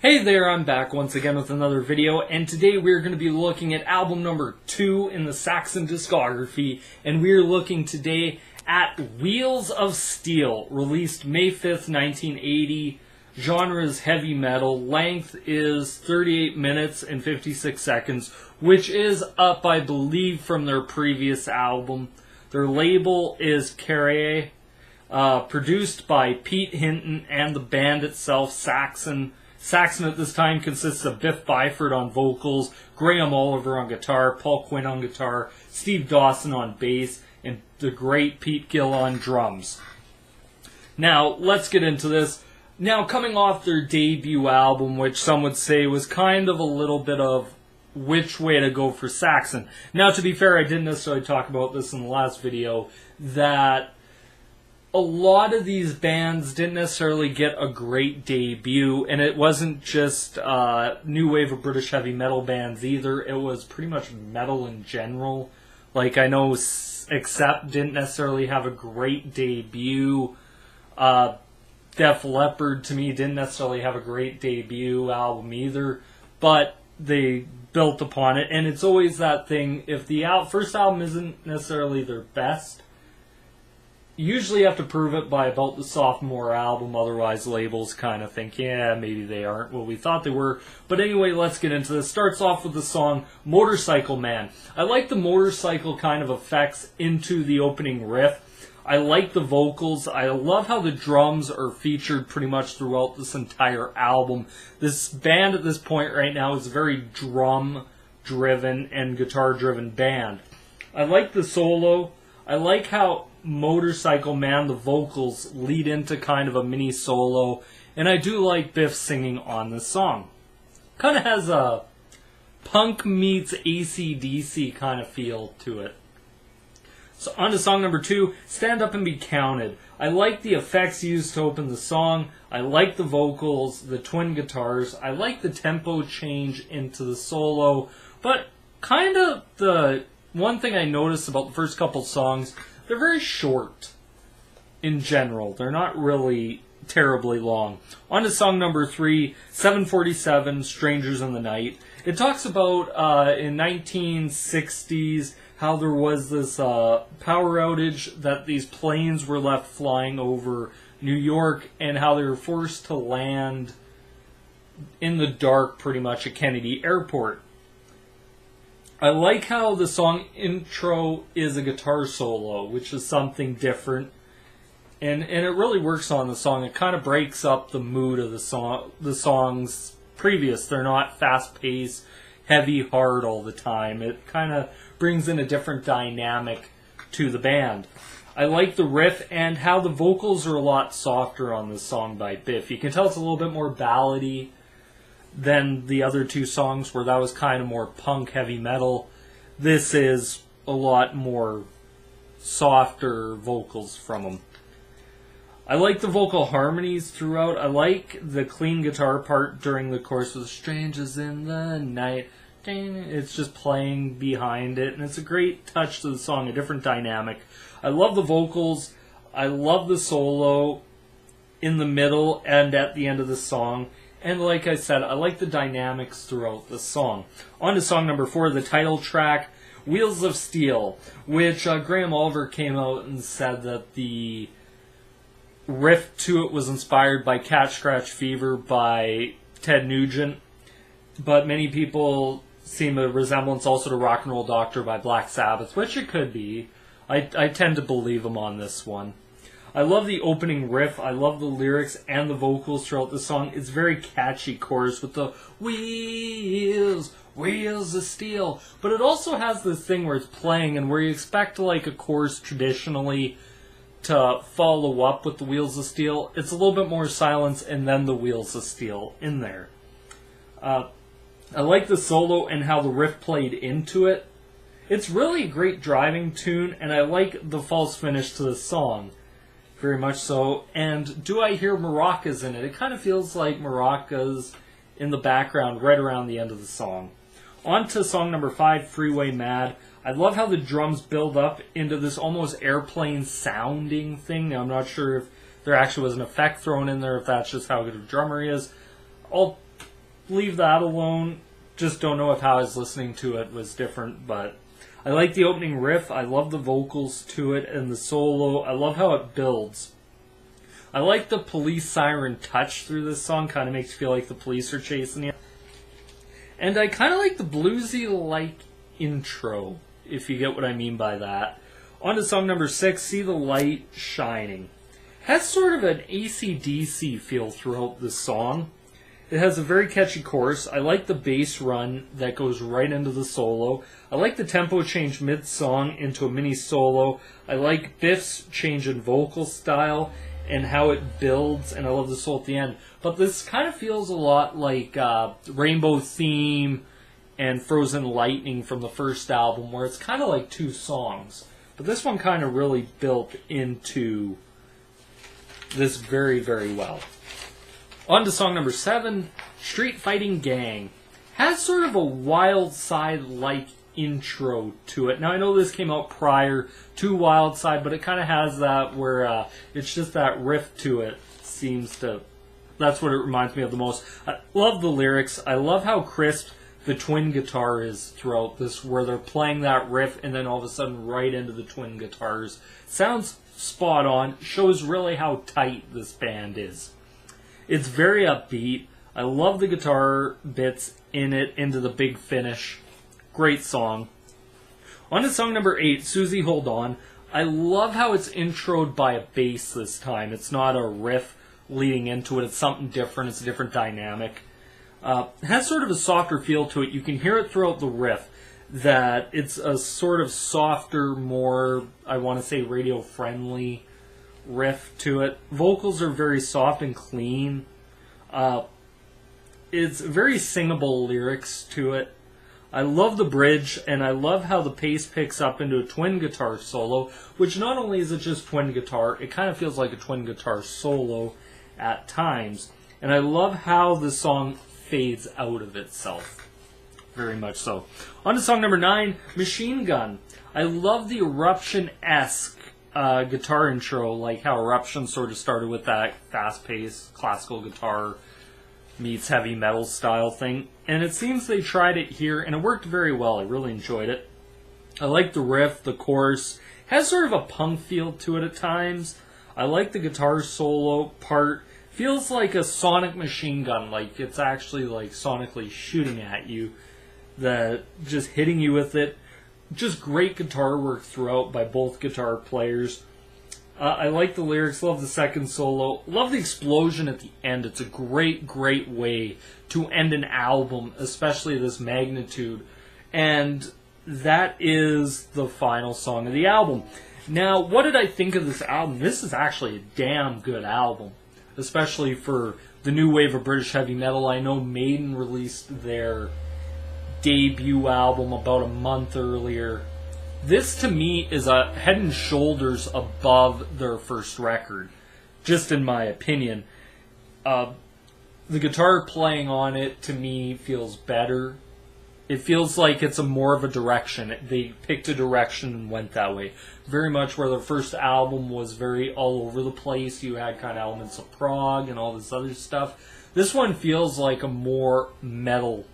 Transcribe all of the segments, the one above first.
Hey there, I'm back once again with another video, and today we're going to be looking at album number 2 in the Saxon Discography, and we're looking today at Wheels of Steel, released May 5th, 1980. Genre is heavy metal. Length is 38 minutes and 56 seconds, which is up, I believe, from their previous album. Their label is Carrere, produced by Pete Hinton and the band itself, Saxon. Saxon at this time consists of Biff Byford on vocals, Graham Oliver on guitar, Paul Quinn on guitar, Steve Dawson on bass, and the great Pete Gill on drums. Now, let's get into this. Now, coming off their debut album, which some would say was kind of a little bit of which way to go for Saxon. Now, to be fair, I didn't necessarily talk about this in the last video, that a lot of these bands didn't necessarily get a great debut, and it wasn't just new wave of British heavy metal bands either. It was pretty much metal in general. Like, I know Accept didn't necessarily have a great debut. Def Leppard, to me, didn't necessarily have a great debut album either, but they built upon it, and it's always that thing, if the first album isn't necessarily their best, usually you have to prove it by about the sophomore album, otherwise labels kind of think, yeah, maybe they aren't what we thought they were. But anyway, let's get into this. Starts off with the song Motorcycle Man. I like the motorcycle kind of effects into the opening riff. I like the vocals. I love how the drums are featured pretty much throughout this entire album. This band at this point right now is a very drum-driven and guitar-driven band. I like the solo. I like how Motorcycle Man, the vocals, lead into kind of a mini solo, and I do like Biff singing on this song. Kind of has a punk meets AC/DC kind of feel to it. So on to song number 2, Stand Up and Be Counted. I like the effects used to open the song. I like the vocals, the twin guitars. I like the tempo change into the solo, but kind of the one thing I noticed about the first couple songs, they're very short in general. They're not really terribly long. On to song number 3, 747, Strangers in the Night. It talks about in 1960s how there was this power outage, that these planes were left flying over New York, and how they were forced to land in the dark pretty much at Kennedy Airport. I like how the song intro is a guitar solo, which is something different, and it really works on the song. It kind of breaks up the mood of the songs previous. They're not fast-paced, heavy, hard all the time. It kind of brings in a different dynamic to the band. I like the riff and how the vocals are a lot softer on this song by Biff. You can tell it's a little bit more ballady than the other two songs, where that was kind of more punk heavy metal. This is a lot more softer vocals from them. I like the vocal harmonies throughout. I like the clean guitar part during the chorus with Strangers in the Night. It's just playing behind it, and it's a great touch to the song, a different dynamic. I love the vocals. I love the solo in the middle and at the end of the song. And like I said, I like the dynamics throughout the song. On to song number 4, the title track, Wheels of Steel, which Graham Oliver came out and said that the riff to it was inspired by Cat Scratch Fever by Ted Nugent, but many people seem a resemblance also to Rock and Roll Doctor by Black Sabbath, which it could be. I tend to believe him on this one. I love the opening riff. I love the lyrics and the vocals throughout the song. It's very catchy chorus with the wheels, wheels of steel. But it also has this thing where it's playing and where you expect like a chorus traditionally to follow up with the wheels of steel. It's a little bit more silence and then the wheels of steel in there. I like the solo and how the riff played into it. It's really a great driving tune, and I like the false finish to the song. Very much so. And do I hear maracas in it? It kind of feels like maracas in the background right around the end of the song. On to song number 5, Freeway Mad. I love how the drums build up into this almost airplane sounding thing. Now, I'm not sure if there actually was an effect thrown in there, if that's just how good a drummer he is. leave that alone. Just don't know if how I was listening to it was different, but I like the opening riff. I love the vocals to it and the solo. I love how it builds. I like the police siren touch through this song. Kind of makes you feel like the police are chasing you. And I kind of like the bluesy-like intro, if you get what I mean by that. On to song number 6, See the Light Shining. Has sort of an AC/DC feel throughout this song. It has a very catchy chorus. I like the bass run that goes right into the solo. I like the tempo change mid-song into a mini solo. I like Biff's change in vocal style and how it builds, and I love the solo at the end. But this kind of feels a lot like Rainbow Theme and Frozen Lightning from the first album, where it's kind of like two songs. But this one kind of really built into this very, very well. On to song number 7, Street Fighting Gang. Has sort of a Wild Side-like intro to it. Now, I know this came out prior to Wild Side, but it kind of has that where it's just that riff to it seems to... That's what it reminds me of the most. I love the lyrics. I love how crisp the twin guitar is throughout this, where they're playing that riff and then all of a sudden right into the twin guitars. Sounds spot on. Shows really how tight this band is. It's very upbeat. I love the guitar bits in it into the big finish. Great song. On to song number 8, Suzie, Hold On. I love how it's introed by a bass this time. It's not a riff leading into it. It's something different. It's a different dynamic. It has sort of a softer feel to it. You can hear it throughout the riff that it's a sort of softer, more, I want to say, radio-friendly riff to it. Vocals are very soft and clean. It's very singable lyrics to it. I love the bridge, and I love how the pace picks up into a twin guitar solo, which not only is it just twin guitar, it kind of feels like a twin guitar solo at times. And I love how the song fades out of itself. Very much so. On to song number 9, Machine Gun. I love the Eruption-esque guitar intro, like how Eruption sort of started with that fast-paced classical guitar meets heavy metal style thing. And it seems they tried it here, and it worked very well. I really enjoyed it. I like the riff, the chorus. It has sort of a punk feel to it at times. I like the guitar solo part. Feels like a sonic machine gun, like it's actually like sonically shooting at you, that just hitting you with it. Just great guitar work throughout by both guitar players. I like the lyrics, love the second solo, love the explosion at the end. It's a great, great way to end an album, especially this magnitude. And that is the final song of the album. Now, what did I think of this album? This is actually a damn good album, especially for the new wave of British heavy metal. I know Maiden released their debut album about a month earlier. This, to me, is a head and shoulders above their first record, just in my opinion. The guitar playing on it, to me, feels better. It feels like it's a more of a direction. They picked a direction and went that way. Very much where their first album was very all over the place. You had kind of elements of prog and all this other stuff. This one feels like a more metal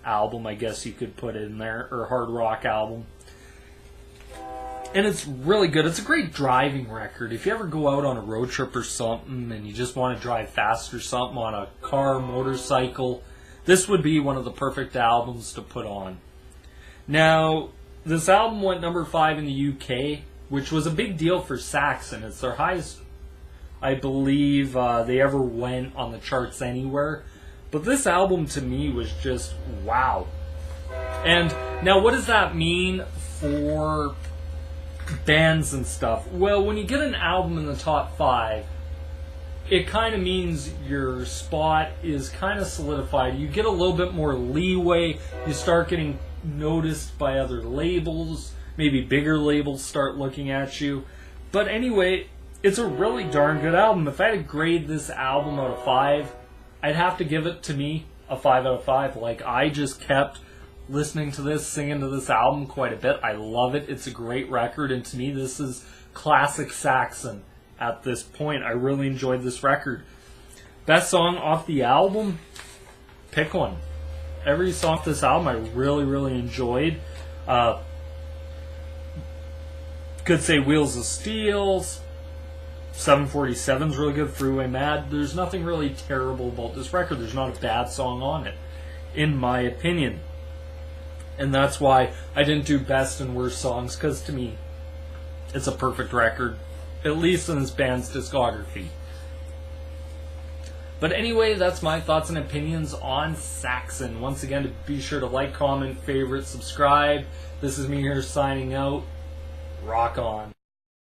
album, I guess you could put it in there, or hard rock album. And it's really good. It's a great driving record. If you ever go out on a road trip or something and you just want to drive fast or something on a car, motorcycle, this would be one of the perfect albums to put on. Now, this album went number 5 in the UK, which was a big deal for Saxon. It's their highest, I believe, they ever went on the charts anywhere. But this album, to me, was just wow. And now, what does that mean for bands and stuff? Well, when you get an album in the top 5, it kind of means your spot is kind of solidified. You get a little bit more leeway. You start getting noticed by other labels. Maybe bigger labels start looking at you. But anyway, it's a really darn good album. If I had to grade this album out of 5, I'd have to give it, to me, a 5 out of 5. Like, I just kept listening to this, singing to this album quite a bit. I love it. It's a great record, and to me, this is classic Saxon at this point. I really enjoyed this record. Best song off the album? Pick one. every song off this album I really enjoyed. Could say Wheels of Steel, 747's really good, Freeway Mad. There's nothing really terrible about this record. There's not a bad song on it, in my opinion. And that's why I didn't do best and worst songs, because to me, it's a perfect record, at least in this band's discography. But anyway, that's my thoughts and opinions on Saxon. Once again, be sure to like, comment, favorite, subscribe. This is me here signing out. Rock on.